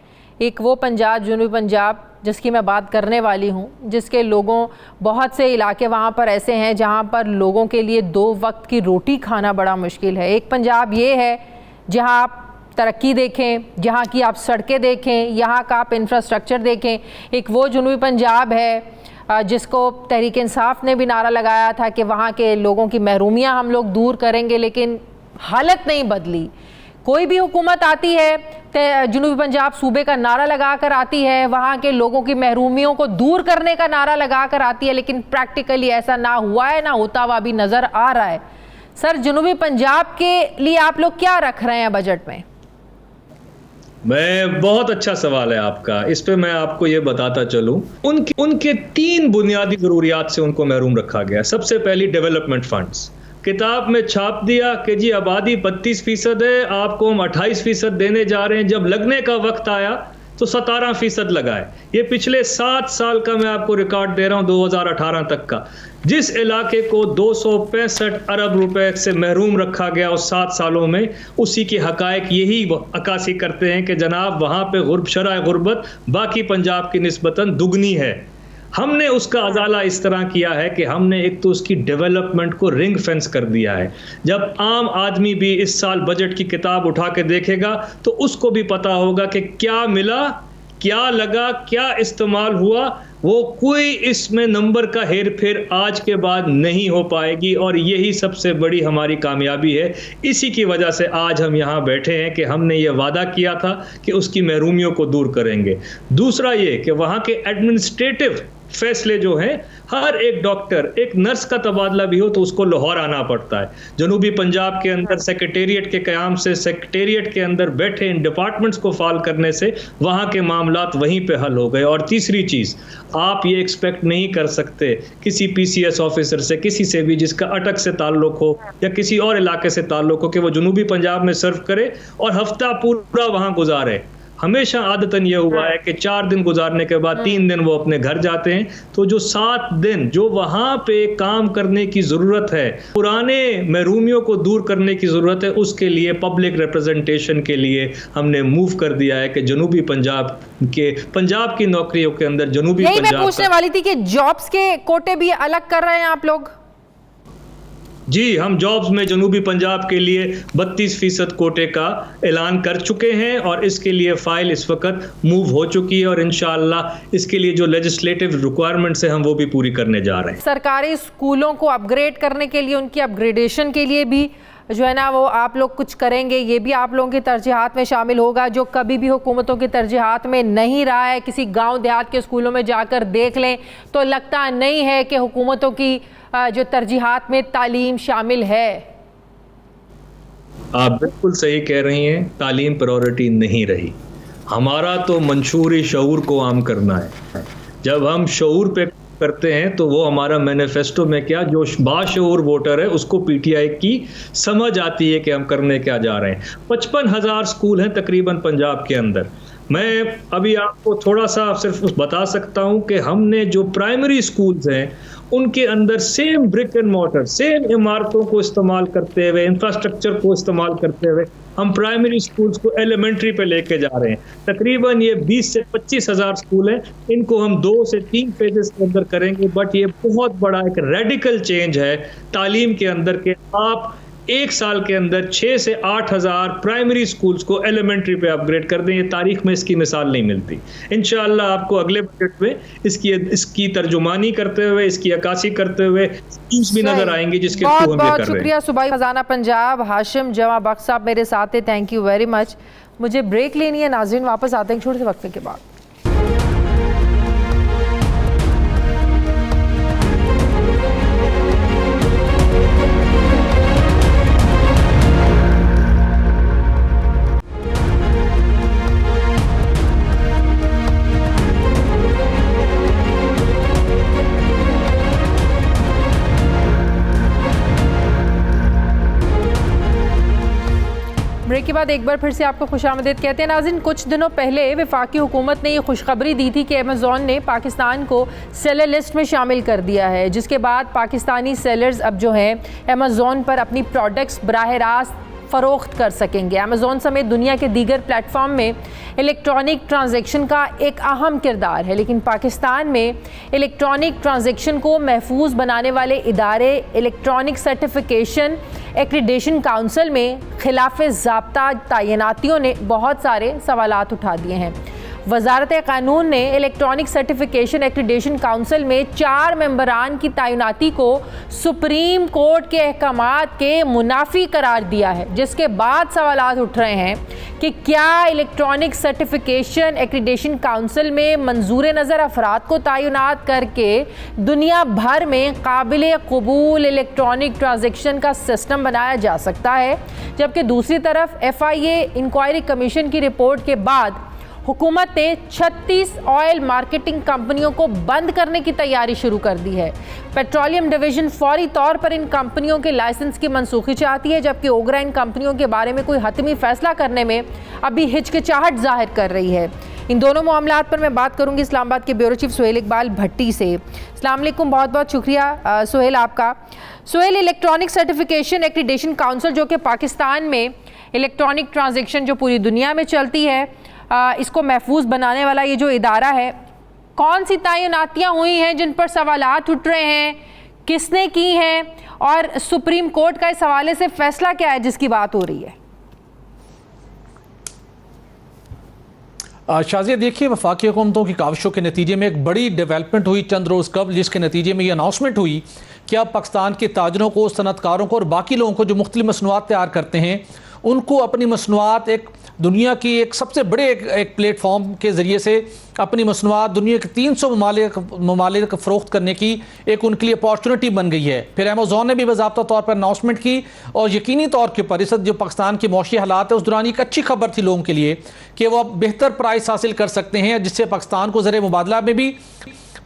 एक वो पंजाब, जनूबी पंजाब जिसकी मैं बात करने वाली हूँ, जिसके लोगों, बहुत से इलाके वहाँ पर ऐसे हैं जहाँ पर लोगों के लिए 2 वक्त की रोटी खाना बड़ा मुश्किल है। एक पंजाब ये है जहाँ आप तरक्की देखें, जहाँ की आप सड़कें देखें, यहाँ का आप इंफ्रास्ट्रक्चर देखें। एक वो जनूबी पंजाब है जिसको तहरीक इंसाफ ने भी नारा लगाया था कि वहाँ के लोगों की महरूमियाँ हम लोग दूर करेंगे, लेकिन हालत नहीं बदली। कोई भी हुकूमत आती है जनूबी पंजाब सूबे का नारा लगाकर आती है, वहाँ के लोगों की महरूमियों को दूर करने का नारा लगाकर आती है, लेकिन प्रैक्टिकली ऐसा ना हुआ है, ना होता हुआ भी नज़र आ रहा है। सर, जनूबी पंजाब के लिए आप लोग क्या रख रहे हैं बजट में? बहुत अच्छा सवाल है आपका। इस पे मैं आपको ये बताता चलूं, उनके 3 बुनियादी ज़रूरियात से उनको महरूम रखा गया। सबसे पहली, डेवलपमेंट फंड्स। किताब में छाप दिया कि जी आबादी 32% है, आपको हम 28% देने जा रहे हैं। जब लगने का वक्त आया तो 17% लगा है। ये पिछले 7 साल का मैं आपको रिकॉर्ड दे रहा हूँ, 2018 तक का। जिस इलाके को 265 अरब रुपए से महरूम रखा गया उस 7 सालों में, उसी के हकायक यही अक्कासी करते हैं कि जनाब वहाँ पे शरह गुर्बत बाकी पंजाब की निस्बतन दुगनी है। हमने उसका अजाला इस तरह किया है कि हमने एक तो उसकी डेवलपमेंट को रिंग फेंस कर दिया है। जब आम आदमी भी इस साल बजट की किताब उठा के देखेगा तो उसको भी पता होगा कि क्या मिला, क्या लगा, क्या इस्तेमाल हुआ। वो कोई इसमें नंबर का हेर फेर आज के बाद नहीं हो पाएगी, और यही सबसे बड़ी हमारी कामयाबी है। इसी की वजह से आज हम यहाँ बैठे हैं कि हमने ये वादा किया था कि उसकी महरूमियों को दूर करेंगे। दूसरा ये कि वहाँ के एडमिनिस्ट्रेटिव फैसले जो हैं, हर एक डॉक्टर, एक नर्स का तबादला भी हो तो उसको लाहौर आना पड़ता है। जनूबी पंजाब के अंदर सेक्रेटेरिएट के क़याम से, सेक्रेटेरिएट के अंदर बैठे इन डिपार्टमेंट्स को फाल करने से वहाँ के मामलात वहीं पे हल हो गए। और तीसरी चीज़, आप ये एक्सपेक्ट नहीं कर सकते किसी PCS ऑफिसर से, किसी से भी जिसका अटक से ताल्लुक़ हो या किसी और इलाके से ताल्लुक़ हो, कि वो जनूबी पंजाब में सर्व करे और हफ्ता पूरा वहाँ गुजारे। हमेशा आदतन ये हुआ है कि 4 दिन गुजारने के बाद 3 दिन वो अपने घर जाते हैं। तो जो 7 दिन जो वहाँ पे काम करने की ज़रूरत है, पुराने महरूमियों को दूर करने की ज़रूरत है, उसके लिए पब्लिक रिप्रेजेंटेशन के लिए हमने मूव कर दिया है कि जनूबी पंजाब की नौकरियों के अंदर जनूबी पंजाब। मैं पूछने वाली थी कि जॉब्स के कोटे भी अलग कर रहे हैं आप लोग? जी, हम जॉब्स में जनूबी पंजाब के लिए 32% कोटे का ऐलान कर चुके हैं, और इसके लिए फ़ाइल इस वक्त मूव हो चुकी है, और इंशाअल्लाह इसके लिए जो लेजिस्लेटिव रिक्वायरमेंट्स हैं हम वो भी पूरी करने जा रहे हैं। सरकारी स्कूलों को अपग्रेड करने के लिए, उनकी अपग्रेडेशन के लिए भी जो है ना वो आप लोग कुछ करेंगे, ये भी आप लोगों की तरजीहात में शामिल होगा, जो कभी भी हुकूमतों की तरजीहात में नहीं रहा है। किसी गाँव देहात के स्कूलों में जाकर देख लें तो लगता नहीं है कि हुकूमतों की जो तरजीहात में तालीम शामिल है। आप बिल्कुल सही कह रही हैं, तालीम प्रायोरिटी नहीं रही। हमारा तो मंशूर शऊर को आम करना है। जब हम शऊर पे करते हैं तो वो हमारा मैनिफेस्टो में क्या, जो बाशऊर वोटर है उसको PTI की समझ आती है कि हम करने क्या जा रहे हैं। 55,000 स्कूल हैं तकरीबन पंजाब के अंदर। मैं अभी आपको थोड़ा सा सिर्फ बता सकता हूं कि हमने जो प्राइमरी स्कूल्स हैं उनके अंदर same brick and mortar, same इमारतों को इस्तेमाल करते हुए, इंफ्रास्ट्रक्चर को इस्तेमाल करते हुए हम प्राइमरी स्कूल्स को एलिमेंट्री पे लेके जा रहे हैं। तकरीबन ये 20 से 25,000 स्कूल हैं, इनको हम 2 से 3 फेजेस के अंदर करेंगे। बट ये बहुत बड़ा एक रेडिकल चेंज है तालीम के अंदर के आप 1 साल के अंदर 6 से 8,000 प्राइमरी स्कूल्स को एलिमेंट्री पे अपग्रेड कर दें। ये तारीख में इसकी मिसाल नहीं मिलती। इंशाअल्लाह आपको अगले बजट में इसकी तर्जुमानी करते हुए, इसकी अक्कासी करते हुए स्कीम्स भी नजर आएंगे जिसके थ्रू हम ये कर रहे हैं। बहुत शुक्रिया सूबाई खजाना पंजाब हाशिम जमा बख्श साहब मेरे साथ थे, थैंक यू वेरी मच। मुझे ब्रेक लेनी है नाज़रीन, वापस आते हैं छोटे से वक्फे के बाद। ब्रेक के बाद एक बार फिर से आपको खुशामदीद कहते हैं नाज़रीन। कुछ दिनों पहले वफाकी हुकूमत ने ये खुशखबरी दी थी कि अमेज़ॉन ने पाकिस्तान को सेलर लिस्ट में शामिल कर दिया है, जिसके बाद पाकिस्तानी सेलर्स अब जो हैं अमेज़ॉन पर अपनी प्रोडक्ट्स बराह रास्त फ़रोख्त कर सकेंगे। अमेज़ॉन समेत दुनिया के दीगर प्लेटफॉर्म में इलेक्ट्रॉनिक ट्रांजैक्शन का एक अहम किरदार है, लेकिन पाकिस्तान में इलेक्ट्रॉनिक ट्रांजैक्शन को महफूज बनाने वाले इदारे इलेक्ट्रॉनिक सर्टिफिकेशन एक्रीडेशन काउंसिल में खिलाफ ज़ाब्ता तैनातियों ने बहुत सारे सवालात उठा दिए हैं। वजारत कानून ने इलेक्ट्रॉनिक सर्टिफिकेशन एक्रीडेशन काउंसिल में 4 मेंबरान की तैनाती को सुप्रीम कोर्ट के अहकामात के मुनाफी करार दिया है, जिसके बाद सवालात उठ रहे हैं कि क्या इलेक्ट्रॉनिक सर्टिफिकेशन एक्रीडेशन काउंसिल में मंजूर नज़र अफराद को तैनात करके दुनिया भर में काबिल कबूल इलेक्ट्रॉनिक ट्रांजैक्शन का सिस्टम बनाया जा सकता है। जबकि दूसरी तरफ FIA इंक्वायरी कमीशन की रिपोर्ट के बाद हुकूमत ने 36 ऑयल मार्केटिंग कंपनियों को बंद करने की तैयारी शुरू कर दी है। पेट्रोलियम डिवीजन फौरी तौर पर इन कंपनियों के लाइसेंस की मनसूखी चाहती है, जबकि ओगरा इन कंपनियों के बारे में कोई हतमी फैसला करने में अभी हिचकिचाहट जाहिर कर रही है। इन दोनों मामलात पर मैं बात करूंगी इस्लामाबाद के ब्यूरो चीफ सुहेल इकबाल भट्टी से। अस्सलाम वालेकुम, बहुत बहुत शुक्रिया सुहेल आपका। Suhail, electronic certification accreditation council जो कि पाकिस्तान में इलेक्ट्रॉनिक ट्रांजैक्शन जो पूरी दुनिया में चलती है इसको महफूज बनाने वाला ये जो इदारा है, कौन सी तैनातियाँ हुई हैं जिन पर सवालात उठ रहे हैं, किसने की हैं, और सुप्रीम कोर्ट का इस हवाले से फैसला क्या है जिसकी बात हो रही है? शाज़िया, देखिए, वफाकी हुकूमतों की काविशों के नतीजे में एक बड़ी डेवलपमेंट हुई चंद रोज़ कबल, जिसके नतीजे में ये अनाउंसमेंट हुई कि अब पाकिस्तान के ताजरों को, सनतकारों को और बाकी लोगों को जो मुख्तलिफ मसनूआत तैयार करते हैं उनको अपनी मसनूआत एक दुनिया की एक सबसे बड़े एक प्लेटफॉर्म के ज़रिए से अपनी मसनूआत दुनिया के 300 ममालिक को फ़रोख्त करने की एक उनके लिए अपॉर्चुनिटी बन गई है। फिर अमेज़ॉन ने भी बाज़ाब्ता तौर पर अनाउंसमेंट की और यकीनी तौर के ऊपर इस जो पाकिस्तान की मौशी हालात है उस दौरान एक अच्छी खबर थी लोगों के लिए कि वो अब बेहतर प्राइस हासिल कर सकते हैं, जिससे पाकिस्तान को ज़र मुबादला में भी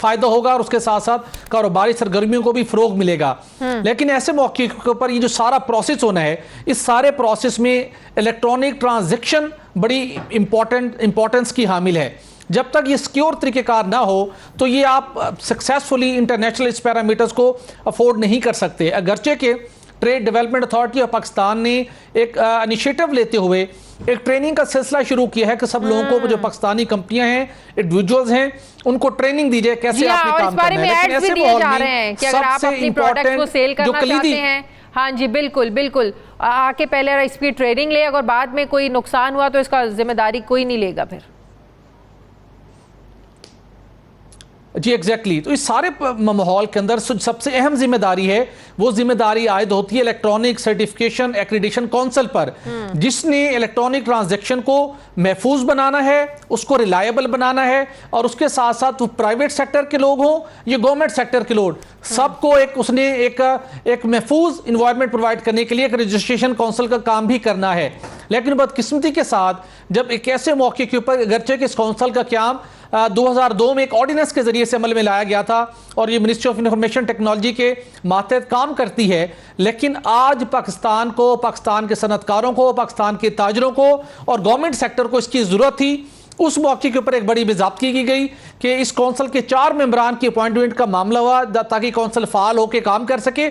फ़ायदा होगा और उसके साथ साथ कारोबारी सरगर्मियों को भी फ़रोग मिलेगा। लेकिन ऐसे मौके के ऊपर ये जो सारा प्रोसेस होना है, इस सारे प्रोसेस में इलेक्ट्रॉनिक ट्रांजैक्शन बड़ी इंपॉर्टेंस की हामिल है। जब तक ये सिक्योर तरीक़ेकार ना हो तो ये आप सक्सेसफुली इंटरनेशनल इस पैरामीटर्स को अफोर्ड नहीं कर सकते। अगरचे के trade development authority of Pakistan ने एक इनिशिएटिव लेते हुए एक ट्रेनिंग का सिलसिला शुरू किया है कि सब लोगों को, जो पाकिस्तानी कंपनियां हैं, इंडिविजुअल्स हैं, उनको ट्रेनिंग दी जाए कैसे आपने काम करना है। लेकिन ऐसे माहौल में कि अगर आप अपनी प्रोडक्ट को सेल करना चाहते हैं, हाँ जी बिल्कुल बिल्कुल, आके पहले इसकी ट्रेनिंग ले, अगर बाद में कोई नुकसान हुआ तो इसका जिम्मेदारी कोई नहीं लेगा फिर। जी एग्जैक्टली। तो इस सारे माहौल के अंदर सबसे अहम जिम्मेदारी है, वो जिम्मेदारी आयद होती है इलेक्ट्रॉनिक सर्टिफिकेशन एक्रीडिशन काउंसिल पर, जिसने इलेक्ट्रॉनिक ट्रांजैक्शन को महफूज बनाना है, उसको रिलायबल बनाना है, और उसके साथ साथ वो प्राइवेट सेक्टर के लोग हों या गवर्नमेंट सेक्टर के लोग, सबको उसने एक महफूज इन्वायरमेंट प्रोवाइड करने के लिए एक रजिस्ट्रेशन काउंसिल का काम भी करना है। लेकिन बदकिस्मती के साथ जब एक ऐसे मौके के ऊपर, अगरचे कि इस काउंसिल का क्याम 2002 में एक ऑर्डिनेंस के जरिए से अमल में लाया गया था और ये मिनिस्ट्री ऑफ इंफॉर्मेशन टेक्नोलॉजी के मातहत काम करती है, लेकिन आज पाकिस्तान को, पाकिस्तान के सनतकारों को, पाकिस्तान के ताजरों को और गवर्नमेंट सेक्टर को इसकी ज़रूरत थी। उस मौके के ऊपर एक बड़ी बेज़ाब्ती की गई कि इस काउंसिल के 4 मेंबरान की अपॉइंटमेंट का मामला हुआ ताकि काउंसिल फ़ाल होकर काम कर सके,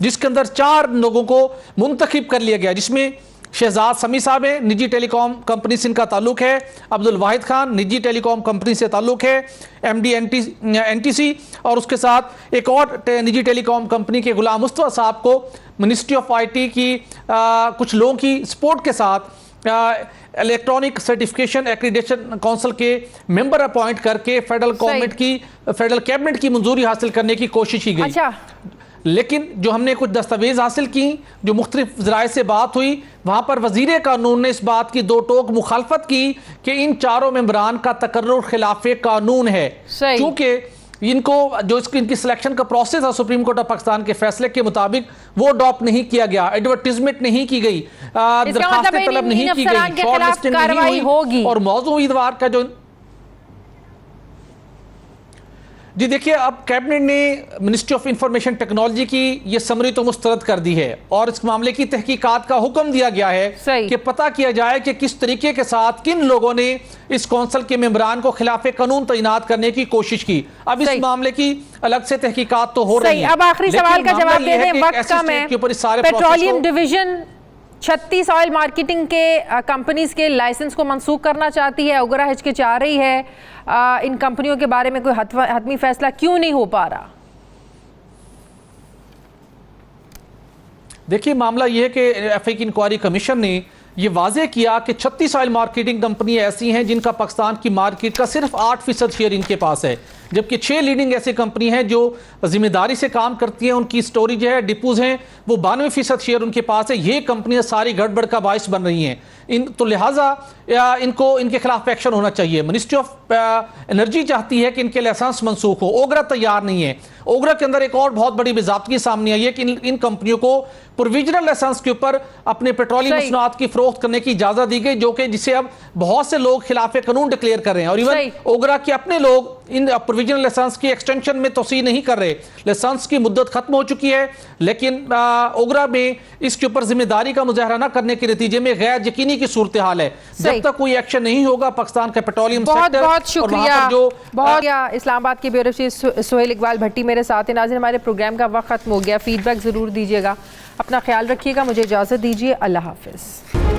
जिसके अंदर 4 लोगों को मुंतखब कर लिया गया, जिसमें शहजाद समी साहब हैं, निजी टेलीकॉम कंपनी से इनका ताल्लुक है, अब्दुल वाहिद खान निजी टेलीकॉम कंपनी से ताल्लुक है, MD NTC, और उसके साथ एक और निजी टेलीकॉम कंपनी के गुलाम मुस्तफा साहब को मिनिस्ट्री ऑफ IT की कुछ लोगों की सपोर्ट के साथ इलेक्ट्रॉनिक सर्टिफिकेशन एक्रीडेशन काउंसिल के मेंबर अपॉइंट करके फेडरल कैबिनेट की मंजूरी हासिल करने की कोशिश की गई। अच्छा। लेकिन जो हमने कुछ दस्तावेज हासिल की, जो मुख्तलिफ ज़राए से बात हुई, वहाँ पर वज़ीर कानून ने इस बात की दो टोक मुखालफत की कि इन 4 मेंबरान का तकर्रुर खिलाफे कानून है, क्योंकि इनको जो इनकी सिलेक्शन का प्रोसेस है सुप्रीम कोर्ट ऑफ पाकिस्तान के फैसले के मुताबिक वो अडॉप्ट नहीं किया गया, एडवर्टीजमेंट नहीं की गई, दरखास्तें तलब नहीं की गई, शॉर्टलिस्टिंग नहीं हुई, और मौजूद उम्मीदवार का जो जी देखिए, अब कैबिनेट ने मिनिस्ट्री ऑफ इंफॉर्मेशन टेक्नोलॉजी की ये समरी तो मुस्तरद कर दी है और इस मामले की तहकीकात का हुक्म दिया गया है कि पता किया जाए कि किस तरीके के साथ किन लोगों ने इस काउंसिल के मेंबरान को खिलाफ कानून तैनात करने की कोशिश की। अब इस मामले की अलग से तहकीकात तो हो रही है। अब आखिरी सवाल का जवाब दे दें, वक्त कम है। पेट्रोलियम डिवीजन 36 ऑयल मार्केटिंग के कंपनीज के लाइसेंस को मंसूख करना चाहती है, उगरा हिचकिचा रही है, इन कंपनियों के बारे में कोई हतमी फैसला क्यों नहीं हो पा रहा? देखिए, मामला यह है कि FI की इंक्वायरी कमीशन ने यह वाज़ेह किया कि 36 ऑयल मार्केटिंग कंपनी ऐसी हैं जिनका पाकिस्तान की मार्केट का सिर्फ 8% शेयर इनके पास है, जबकि 6 लीडिंग ऐसी कंपनी हैं जो जिम्मेदारी से काम करती हैं, उनकी स्टोरेज है, डिपोज हैं, वो 92% शेयर उनके पास है। ये कंपनियां सारी गड़बड़ का बाइस बन रही हैं। तो लिहाजा इनको इनके खिलाफ एक्शन होना चाहिए। मिनिस्ट्री ऑफ एनर्जी चाहती है कि इनके लाइसेंस मनसूख हो, ओगरा तैयार नहीं है। ओगरा के अंदर एक और बहुत बड़ी बेज़ाब्तगी सामने आई है कि इन कंपनियों को प्रोविजनल लाइसेंस के ऊपर अपने पेट्रोलियम मसनूआत की फरोख्त करने की इजाजत दी गई, जिसे अब बहुत से लोग खिलाफ कानून डिक्लेयर कर रहे हैं, और इवन ओगरा के अपने लोग इन प्रोविजनल लाइसेंस की एक्सटेंशन में तोसी नहीं कर रहे। लाइसेंस की मुद्दत खत्म हो चुकी है, लेकिन ओगरा में इसके ऊपर जिम्मेदारी का मुजाहरा न करने के नतीजे में गैर यकीनी की सूरत हाल है। जब तक कोई एक्शन नहीं होगा पाकिस्तान का पेट्रोलियम बहुत बहुत शुक्रिया, जो बहुत इस्लामाबाद के ब्यूरो चीफ सुहेल इकबाल भट्टी मेरे साथ हैं। नाज़रीन, हमारे प्रोग्राम का वक्त खत्म हो गया। फीडबैक ज़रूर दीजिएगा, अपना ख्याल रखिएगा, मुझे इजाज़त दीजिए, अल्लाह हाफिज़।